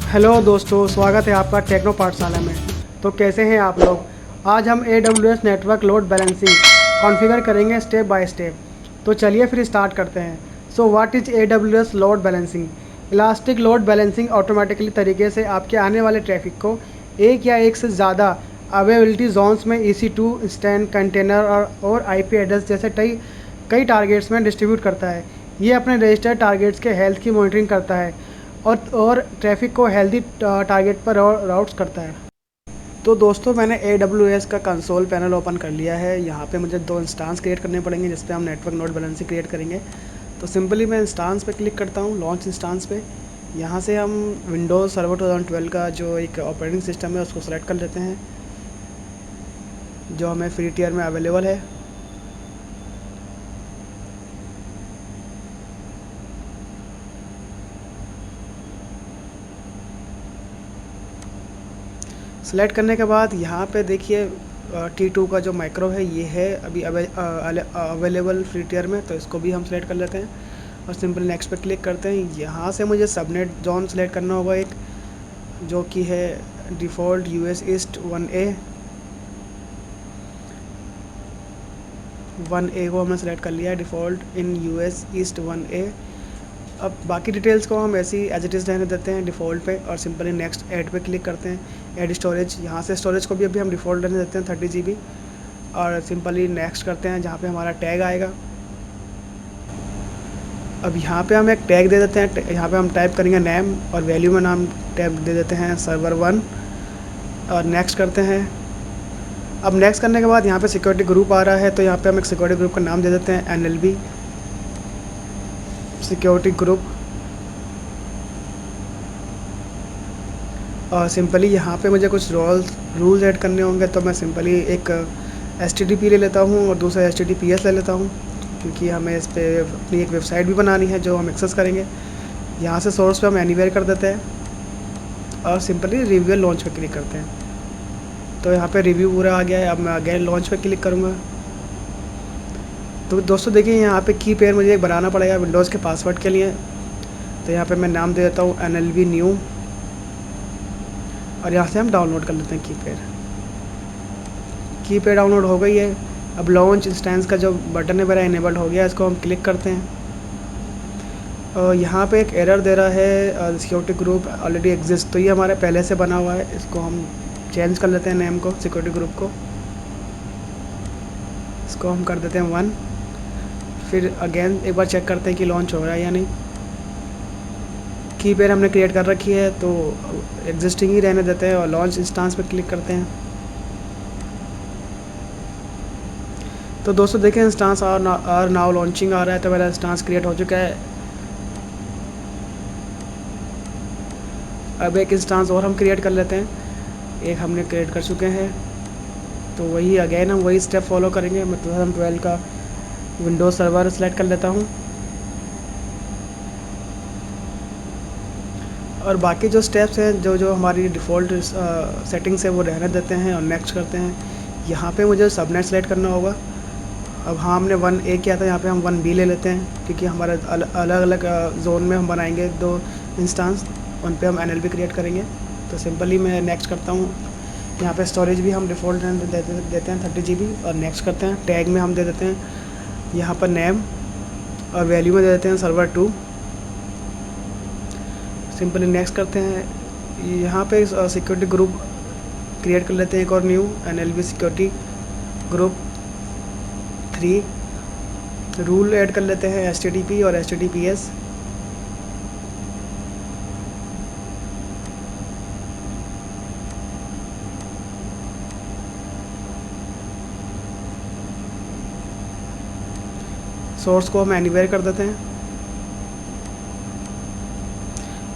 Hello दोस्तों, स्वागत है आपका टेक्नो पाठशाला में। तो कैसे हैं आप लोग। आज हम AWS network load balancing configure करेंगे स्टेप बाय स्टेप। तो चलिए फिर स्टार्ट करते हैं। So what is AWS load balancing. Elastic load balancing automatically तरीके से आपके आने वाले ट्रैफिक को एक या एक से ज़्यादा अवेलेबिलिटी जोन्स में EC2 स्टैंड कंटेनर और IP एड्रेस जैसे कई टारगेट्स में डिस्ट्रीब्यूट करता है। ये अपने रजिस्टर्ड टारगेट्स के हेल्थ की मॉनिटरिंग करता है और ट्रैफिक को हेल्दी टारगेट पर राउट्स करता है। तो दोस्तों, मैंने AWS का कंसोल पैनल ओपन कर लिया है। यहाँ पे मुझे 2 इंस्टांस क्रिएट करने पड़ेंगे जिस पे हम नेटवर्क नोड बैलेंसिंग क्रिएट करेंगे। तो सिंपली मैं इंस्टांस पे क्लिक करता हूँ, लॉन्च इंस्टांस पे। यहाँ से हम विंडोज़ सर्वर 2012 का जो एक ऑपरेटिंग सिस्टम है उसको सेलेक्ट कर लेते हैं, जो हमें फ्री टियर में अवेलेबल है। सेलेक्ट करने के बाद यहाँ पे देखिए T2 का जो माइक्रो है ये है अभी अवेलेबल फ्री टियर में, तो इसको भी हम सेलेक्ट कर लेते हैं और सिंपल नेक्स्ट पे क्लिक करते हैं। यहाँ से मुझे सबनेट जोन सेलेक्ट करना होगा एक, जो कि है डिफ़ॉल्ट US ईस्ट 1A को हमने सेलेक्ट कर लिया है, डिफ़ॉल्ट इन US ईस्ट 1A। अब बाकी डिटेल्स को हम ऐसे ही एज इट इज़ रहने देते हैं डिफ़ॉल्ट पे और सिंपली नेक्स्ट ऐड पे क्लिक करते हैं। ऐड स्टोरेज, यहाँ से स्टोरेज को भी अभी हम डिफ़ॉल्ट रहने देते हैं 30 GB और सिंपली नेक्स्ट करते हैं जहाँ पे हमारा टैग आएगा। अब यहाँ पे हम एक टैग दे देते हैं, यहाँ पे हम टाइप करेंगे नेम और वैल्यू में नाम टैग दे देते हैं सर्वर 1 और नेक्स्ट करते हैं। अब नेक्स्ट करने के बाद यहाँ पे सिक्योरिटी ग्रुप आ रहा है, तो यहाँ पे हम एक सिक्योरिटी ग्रुप का नाम दे देते हैं NLB सिक्योरिटी ग्रुप। और सिंपली यहाँ पे मुझे कुछ रूल्स ऐड करने होंगे, तो मैं सिंपली एक HTTP ले लेता हूँ और दूसरा HTTPS ले लेता हूँ, क्योंकि हमें इस पर अपनी एक वेबसाइट भी बनानी है जो हम एक्सेस करेंगे। यहाँ से सोर्स पे हम एनीवेयर कर देते हैं और सिंपली रिव्यू लॉन्च पे क्लिक करते हैं। तो यहाँ पे रिव्यू पूरा आ गया है। अब मैं अगेन लॉन्च पे क्लिक करूँगा। तो दोस्तों देखिए, यहाँ पे की पेयर मुझे एक बनाना पड़ेगा विंडोज़ के पासवर्ड के लिए। तो यहाँ पे मैं नाम दे देता हूँ NLB न्यू और यहाँ से हम डाउनलोड कर लेते हैं की पेयर डाउनलोड हो गई है। अब लॉन्च इंस्टेंस का जो बटन है मेरा इनेबल्ड हो गया, इसको हम क्लिक करते हैं। और यहाँ पे एक एरर दे रहा है सिक्योरिटी ग्रुप ऑलरेडी एग्जिस्ट, तो ये हमारे पहले से बना हुआ है। इसको हम चेंज कर लेते हैं नेम को, सिक्योरिटी ग्रुप को। इसको हम कर देते हैं 1। फिर अगेन एक बार चेक करते हैं कि लॉन्च हो रहा है या नहीं। की पेयर हमने क्रिएट कर रखी है तो एग्जिस्टिंग ही रहने देते हैं और लॉन्च इंस्टांस पे क्लिक करते हैं। तो दोस्तों देखिए, इंस्टांस और नाउ लॉन्चिंग आ रहा है, तो मेरा इंस्टांस क्रिएट हो चुका है। अब एक इंस्टांस और हम क्रिएट कर लेते हैं। एक हमने क्रिएट कर चुके हैं, तो वही अगेन हम वही स्टेप फॉलो करेंगे। मैं 2012 का विंडोज़ सर्वर सेलेक्ट कर लेता हूँ और बाकी जो स्टेप्स हैं जो जो हमारी डिफ़ॉल्ट सेटिंग्स है वो रहने देते हैं और नेक्स्ट करते हैं। यहाँ पे मुझे सबनेट सेलेक्ट करना होगा। अब हाँ, हमने 1A किया था, यहाँ पे हम 1B ले लेते हैं, क्योंकि हमारे अलग अलग जोन में हम बनाएंगे 2 इंस्टांस। उन पे हम NLB क्रिएट करेंगे। तो सिंपली मैं नेक्स्ट करता हूँ। यहाँ पे स्टोरेज भी हम डिफ़ॉल्ट देते हैं 30 GB और नेक्स्ट करते हैं। टैग में हम दे देते हैं यहाँ पर नेम और वैल्यू में दे देते हैं सर्वर 2। सिंपली नेक्स्ट करते हैं। यहाँ पे सिक्योरिटी ग्रुप क्रिएट कर लेते हैं एक और new NLB security group 3। Rule add कर लेते हैं HTTP और HTTPS। सोर्स को हम एनीवेयर कर देते हैं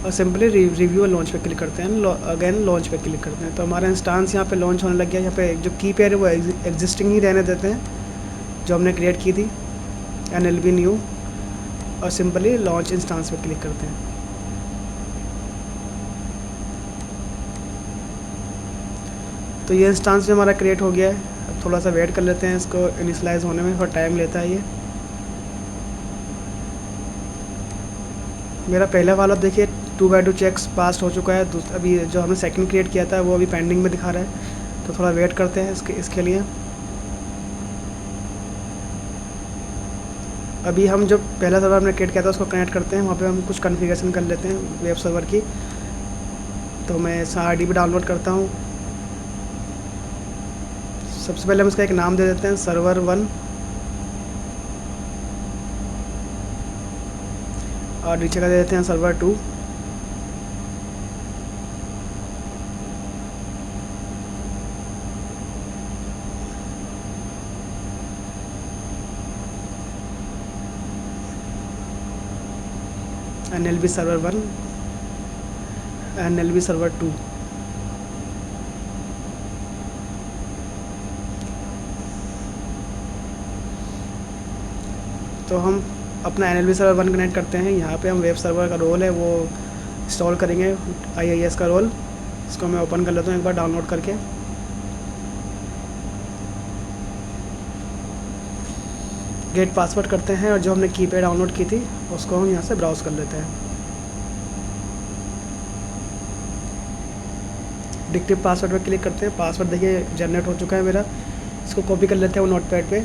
और सिंपली रिव्यू और लॉन्च पे क्लिक करते हैं। अगेन लॉन्च पे क्लिक करते हैं, तो हमारा इंस्टांस यहाँ पे लॉन्च होने लग गया। यहाँ पे जो की पेयर है वो एग्जिस्टिंग ही रहने देते हैं जो हमने क्रिएट की थी, NLB न्यू, और सिंपली लॉन्च इंस्टांस पे क्लिक करते हैं। तो ये इंस्टांस भी हमारा क्रिएट हो गया है। अब थोड़ा सा वेट कर लेते हैं, इसको इनिशियलाइज़ होने में थोड़ा टाइम लेता है ये। मेरा पहला वाला देखिए 2x2 चेक्स पास हो चुका है। अभी जो हमने सेकंड क्रिएट किया था वो अभी पेंडिंग में दिखा रहा है, तो थोड़ा वेट करते हैं इसके लिए। अभी हम जो पहला सर्वर हमने क्रिएट किया था उसको कनेक्ट करते हैं, वहाँ पे हम कुछ कॉन्फ़िगरेशन कर लेते हैं वेब सर्वर की। तो मैं RDB डाउनलोड करता हूँ। सबसे पहले हम इसका एक नाम दे देते हैं सर्वर 1, और नीचे का दे देते हैं server 2। NLB server 1, NLB server 2। तो हम अपना NLB सर्वर 1 कनेक्ट करते हैं। यहाँ पे हम वेब सर्वर का रोल है वो इंस्टॉल करेंगे, IIS का रोल। इसको मैं ओपन कर लेता हूँ एक बार डाउनलोड करके। गेट पासवर्ड करते हैं, और जो हमने की पे डाउनलोड की थी उसको हम यहाँ से ब्राउज़ कर लेते हैं। डिक्रिप्ट पासवर्ड पर क्लिक करते हैं। पासवर्ड देखिए जनरेट हो चुका है मेरा। इसको कॉपी कर लेते हैं वो नोटपैड पे।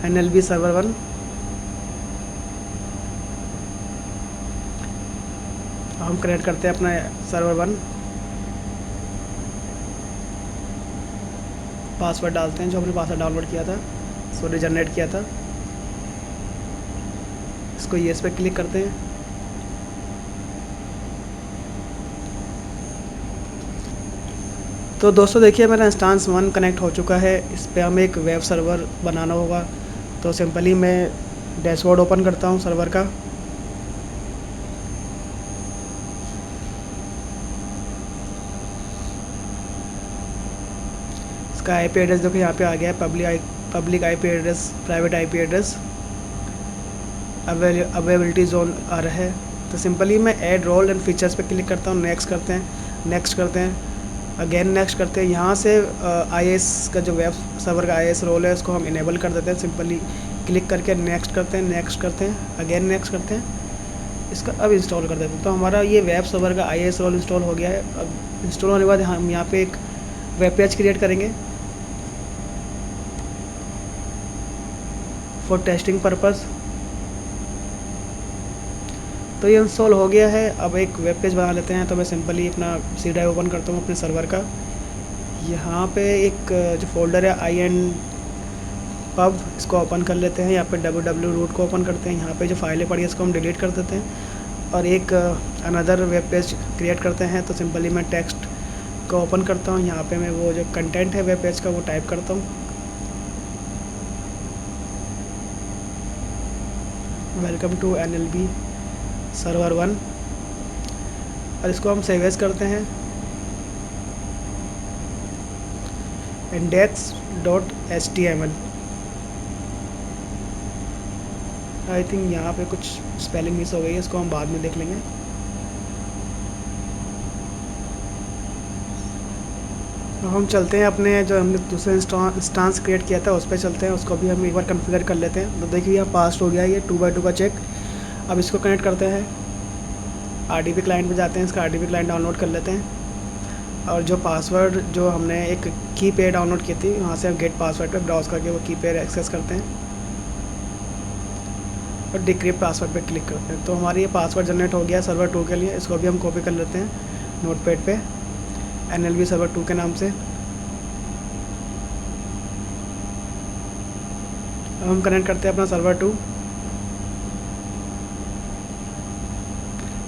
NLB सर्वर 1, हम कनेक्ट करते हैं अपना सर्वर 1। पासवर्ड डालते हैं जो हमने पासवर्ड डाउनलोड किया था, सॉरी जनरेट किया था। इसको येस पे क्लिक करते हैं। तो दोस्तों देखिए मेरा इंस्टांस 1 कनेक्ट हो चुका है। इस पे हमें एक वेब सर्वर बनाना होगा। तो सिंपली मैं डैशबोर्ड ओपन करता हूँ सर्वर का। इसका आईपी एड्रेस देखो यहाँ पे आ गया है, public IP address, private IP address, availability zone आ रहा है। तो सिंपली मैं ऐड रोल एंड फीचर्स पे क्लिक करता हूँ। नेक्स्ट करते हैं, अगेन नेक्स्ट करते हैं। यहाँ से IIS का जो वेब सर्वर का IIS रोल है उसको हम इनेबल कर देते हैं। सिंपली क्लिक करके नेक्स्ट करते हैं, अगेन नेक्स्ट करते हैं। इसका अब इंस्टॉल कर देते हैं। तो हमारा ये वेब सर्वर का IIS रोल इंस्टॉल हो गया है। अब इंस्टॉल होने के बाद हम यहाँ पे एक वेब पेज क्रिएट करेंगे फॉर टेस्टिंग पर्पज़। तो ये इंस्टॉल हो गया है। अब एक वेब पेज बना लेते हैं। तो मैं सिंपली अपना C ड्राइव ओपन करता हूँ अपने सर्वर का। यहाँ पे एक जो फोल्डर है INPub, इसको ओपन कर लेते हैं। यहाँ पे www रूट को ओपन करते हैं। यहाँ पे जो फाइलें पड़ी है इसको हम डिलीट कर देते हैं, और एक अनदर वेब पेज क्रिएट करते हैं। तो सिंपली मैं टेक्स्ट को ओपन करता हूँ। यहाँ पे मैं वो जो कंटेंट है वेब पेज का वो टाइप करता हूँ, वेलकम टू NLB सर्वर 1, और इसको हम सेव एज करते हैं index.html। आई थिंक यहाँ पे कुछ स्पेलिंग मिस हो गई है, इसको हम बाद में देख लेंगे। तो हम चलते हैं अपने जो हमने दूसरे इंस्टांस क्रिएट किया था उस पर चलते हैं। उसको भी हम एक बार कॉन्फ़िगर कर लेते हैं। तो देखिए यहाँ पास हो गया है ये 2x2 का चेक। अब इसको कनेक्ट करते हैं, RDB क्लाइंट पे जाते हैं, इसका RDB क्लाइंट डाउनलोड कर लेते हैं। और जो पासवर्ड जो हमने एक की पेयर डाउनलोड की थी वहाँ से हम गेट पासवर्ड पे ब्राउज़ करके वो की पेयर एक्सेस करते हैं, और डिक्रिप्ट पासवर्ड पे क्लिक करते हैं। तो हमारी ये पासवर्ड जनरेट हो गया सर्वर 2 के लिए। इसको भी हम कॉपी कर लेते हैं नोटपैड पे NLB सर्वर 2 के नाम से। अब हम कनेक्ट करते हैं अपना सर्वर 2।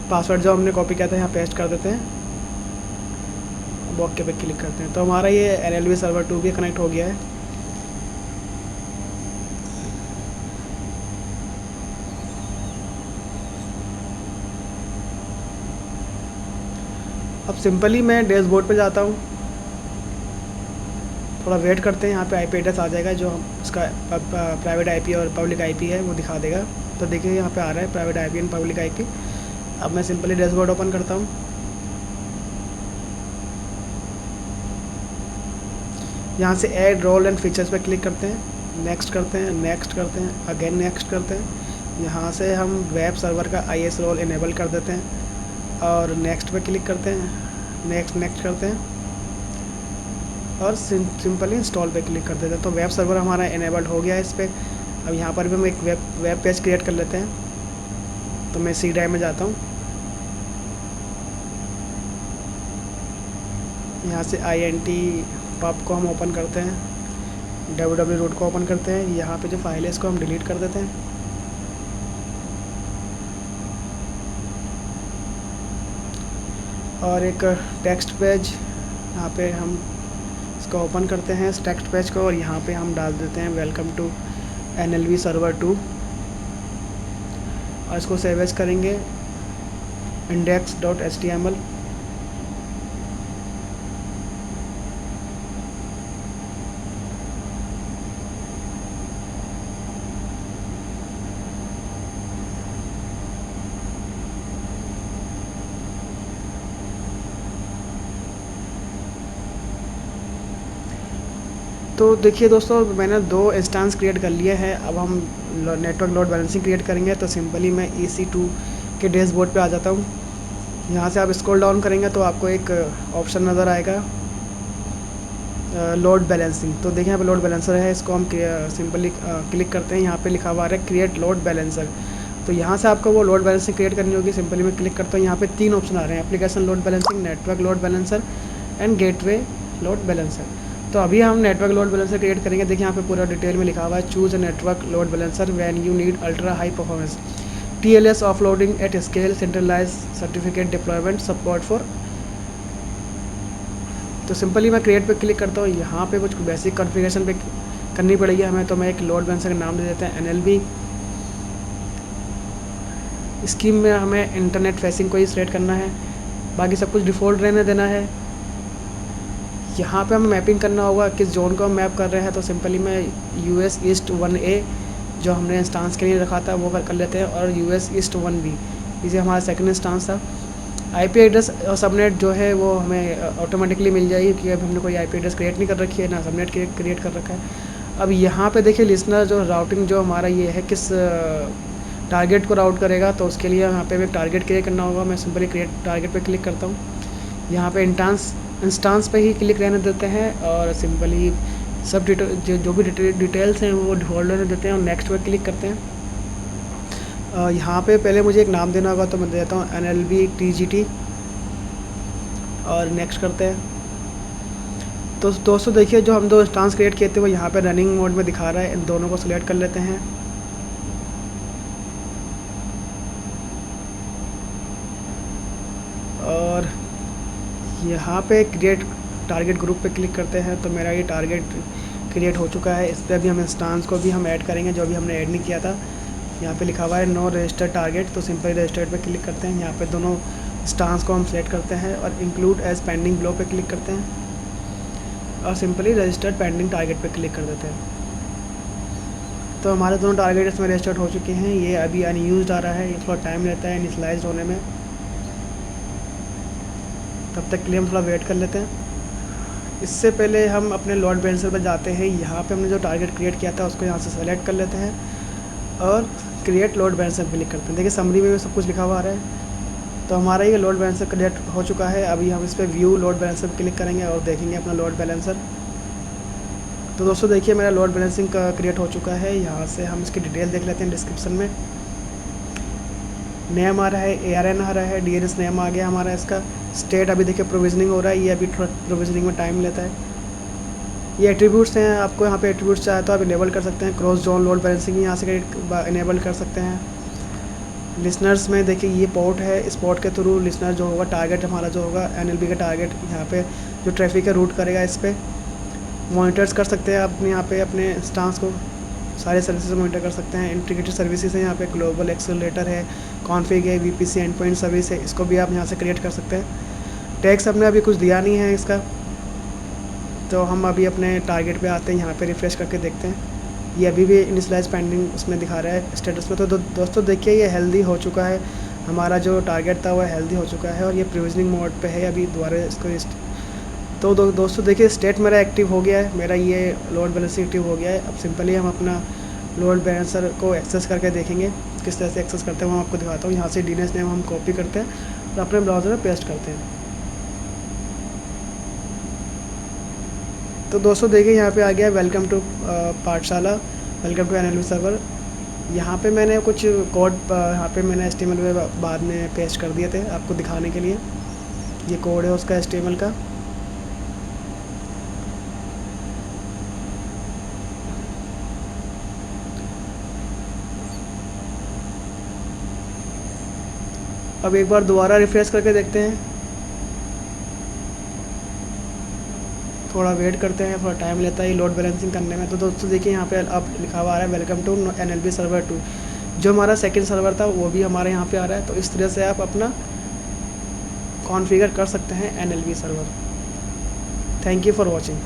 पासवर्ड जो हमने कॉपी किया था यहाँ पेस्ट कर देते हैं, ओके पे क्लिक करते हैं। तो हमारा ये NLB सर्वर 2 भी कनेक्ट हो गया है। अब सिंपली मैं डैशबोर्ड पे जाता हूँ, थोड़ा वेट करते हैं। यहाँ पे IP एड्रेस आ जाएगा जो हम उसका प्राइवेट IP और पब्लिक IP है वो दिखा देगा। तो देखिए यहाँ पे आ रहा है private IP and public IP। अब मैं सिंपली डैशबोर्ड ओपन करता हूँ। यहाँ से ऐड रोल एंड फीचर्स पे क्लिक करते हैं, नेक्स्ट करते हैं, अगेन नेक्स्ट करते हैं। यहाँ से हम वेब सर्वर का IS रोल इनेबल कर देते हैं और नेक्स्ट पे क्लिक करते हैं, नेक्स्ट करते हैं और सिंपली इंस्टॉल पे क्लिक कर देते हैं। तो वेब सर्वर हमारा इनेबल्ड हो गया है इस पर। अब यहाँ पर भी हम एक वेब पेज क्रिएट कर लेते हैं। तो मैं सी ड्राइव में जाता हूँ, यहाँ से INT पब को हम ओपन करते हैं, www रूट को ओपन करते हैं। यहाँ पे जो फाइल है इसको हम डिलीट कर देते हैं। और एक टेक्स्ट पेज यहाँ पे हम इसको ओपन करते हैं इस टेक्स्ट पेज को, और यहाँ पे हम डाल देते हैं वेलकम टू NLB सर्वर 2 और इसको सेव एज करेंगे index.html। तो देखिए दोस्तों, मैंने 2 इंस्टेंस क्रिएट कर लिए हैं। अब हम नेटवर्क लोड बैलेंसिंग क्रिएट करेंगे। तो सिंपली मैं EC2 के डैशबोर्ड पे आ जाता हूँ। यहाँ से आप स्क्रॉल डाउन करेंगे तो आपको एक ऑप्शन नज़र आएगा लोड बैलेंसिंग। तो देखिए यहाँ पे लोड बैलेंसर है, इसको हम सिंपली क्लिक करते हैं। यहाँ पे लिखा हुआ है क्रिएट लोड बैलेंसर। तो यहाँ से आपको वो लोड बैलेंसिंग क्रिएट करनी होगी। सिंपली मैं क्लिक करता हूँ, यहाँ पे 3 ऑप्शन आ रहे हैं, application load balancing, network load balancer and gateway load balancer. तो अभी हम नेटवर्क लोड बैलेंसर क्रिएट करेंगे। देखिए यहाँ पे पूरा डिटेल में लिखा हुआ है choose a network load balancer when you need ultra high performance TLS offloading at scale centralize certificate deployment support for. तो सिंपली मैं क्रिएट पे क्लिक करता हूँ। यहाँ पे कुछ बेसिक कॉन्फ़िगरेशन पे करनी पड़ेगी हमें। तो मैं एक लोड बैलेंसर का नाम दे देते हैं NLB। स्कीम में हमें इंटरनेट फेसिंग को ही सिलेक्ट करना है, बाकी सब कुछ डिफ़ॉल्ट रहने देना है। यहाँ पे हमें मैपिंग करना होगा किस जोन को हम मैप कर रहे हैं। तो सिंपली मैं US ईस्ट 1A जो हमने इंस्टांस के लिए रखा था वो कर लेते हैं, और US ईस्ट 1B इसे हमारा सेकंड इंस्टांस था। IP एड्रेस और सबनेट जो है वो हमें ऑटोमेटिकली मिल जाएगी, क्योंकि अब हमने कोई IP एड्रेस क्रिएट नहीं कर रखी है, ना सबनेट क्रिएट कर रखा है। अब यहाँ पे देखिए लिसनर जो राउटिंग जो हमारा ये है किस टारगेट को राउट करेगा। तो उसके लिए यहाँ पे एक टारगेट क्रिएट करना होगा। मैं सिंपली क्रिएट टारगेट पे क्लिक करता हूँ। यहाँ पे इंस्टांस पे ही क्लिक रहने देते हैं और सिंपली सब जो भी डिटेल्स हैं वो होल्ड रहने देते हैं और नेक्स्ट पे क्लिक करते हैं। यहाँ पे पहले मुझे एक नाम देना होगा, तो मैं देता हूँ NLB TGT और नेक्स्ट करते हैं। तो दोस्तों देखिए, जो हम 2 इंस्टांस क्रिएट किए थे वो यहाँ पे रनिंग मोड में दिखा रहा है। इन दोनों को सिलेक्ट कर लेते हैं और यहाँ पे क्रिएट टारगेट ग्रुप पे क्लिक करते हैं। तो मेरा ये टारगेट क्रिएट हो चुका है। इस पर अभी हम इंस्टांस को भी हम ऐड करेंगे जो भी हमने ऐड नहीं किया था। यहाँ पे लिखा हुआ है नो रजिस्टर टारगेट। तो सिंपली रजिस्टर्ड पे क्लिक करते हैं। यहाँ पे दोनों इंस्टांस को हम सेलेक्ट करते हैं और इंक्लूड एज पेंडिंग ब्लो पे क्लिक करते हैं और सिंपली रजिस्टर्ड पेंडिंग टारगेट पे क्लिक कर देते हैं। तो हमारे दोनों टारगेट इसमें रजिस्टर्ड हो चुके हैं। ये अभी अनयूज्ड आ रहा है, ये थोड़ा टाइम लेता है इनिशियलाइज होने में, तब तक के लिए हम थोड़ा वेट कर लेते हैं। इससे पहले हम अपने लोड बैलेंसर पर जाते हैं। यहाँ पे हमने जो टारगेट क्रिएट किया था उसको यहाँ से सेलेक्ट कर लेते हैं और क्रिएट लोड बैलेंसर पे क्लिक करते हैं। देखिए समरी में भी सब कुछ लिखा हुआ आ रहा है। तो हमारा ये लोड बैलेंसर क्रिएट हो चुका है। अभी हम इस पर व्यू लोड बैलेंसर पर क्लिक करेंगे और देखेंगे अपना लोड बैलेंसर। तो दोस्तों देखिए मेरा लोड बैलेंसिंग का क्रिएट हो चुका है। यहाँ से हम इसकी डिटेल देख लेते हैं। डिस्क्रिप्शन में नेम आ रहा है, ARN आ रहा है, DNS नेम आ गया हमारा। इसका स्टेट अभी देखिए प्रोविजनिंग हो रहा है, ये अभी थोड़ा प्रोविजनिंग में टाइम लेता है। ये एट्रीब्यूट्स हैं, आपको यहाँ पे एट्रीब्यूट्स चाहे तो आप इनेबल कर सकते हैं। क्रॉस जोन लोड बैलेंसिंग यहाँ से इनेबल कर सकते हैं। लिसनर्स में देखिए ये पोर्ट है, इस पोर्ट के थ्रू लिसनर जो होगा, टारगेट हमारा जो होगा NLB का टारगेट, यहाँ पे जो ट्रैफिक है रूट करेगा। इस पर मॉनिटर्स कर सकते हैं आप यहाँ पे अपने इंस्टांस को, सारे सर्विसेज मॉनिटर कर सकते हैं। इंटीग्रेटेड सर्विसेज है, यहाँ पे ग्लोबल एक्सेलरेटर है, कॉन्फ़िग है, VPC एंडपॉइंट सर्विस है, इसको भी आप यहाँ से क्रिएट कर सकते हैं। टैक्स हमने अभी कुछ दिया नहीं है इसका। तो हम अभी अपने टारगेट पे आते हैं, यहाँ पे रिफ़्रेश करके देखते हैं। ये अभी भी इनिशियलाइज पेंडिंग उसमें दिखा रहा है स्टेटस में। तो दोस्तों देखिए ये हेल्दी हो चुका है, हमारा जो टारगेट था वो हेल्दी हो चुका है और ये प्रोविजनिंग मोड पे है अभी दोबारा इसको। तो दोस्तों देखिए स्टेट मेरा एक्टिव हो गया है, मेरा ये लोड बैलेंसिंग एक्टिव हो गया है। अब सिंपली हम अपना लोड बैलेंसर को एक्सेस करके देखेंगे किस तरह से एक्सेस करते हैं वो आपको दिखाता हूँ। यहाँ से DNS नेम हम कॉपी करते हैं और अपने ब्राउज़र में पेस्ट करते हैं। तो दोस्तों देखिए यहाँ पे आ गया वेलकम टू पाठशाला, वेलकम टू NLB सर्वर। यहाँ पे मैंने कुछ कोड यहाँ पे मैंने HTML में बाद में पेस्ट कर दिए थे आपको दिखाने के लिए। ये कोड है उसका HTML का। अब एक बार दोबारा रिफ्रेश करके देखते हैं, थोड़ा वेट करते हैं, थोड़ा टाइम लेता है लोड बैलेंसिंग करने में। तो दोस्तों देखिए यहाँ पे अब लिखा हुआ आ रहा है वेलकम टू NLB सर्वर 2। जो हमारा सेकंड सर्वर था वो भी हमारे यहाँ पे आ रहा है। तो इस तरह से आप अपना कॉन्फ़िगर कर सकते हैं NLB server. Thank you for watching.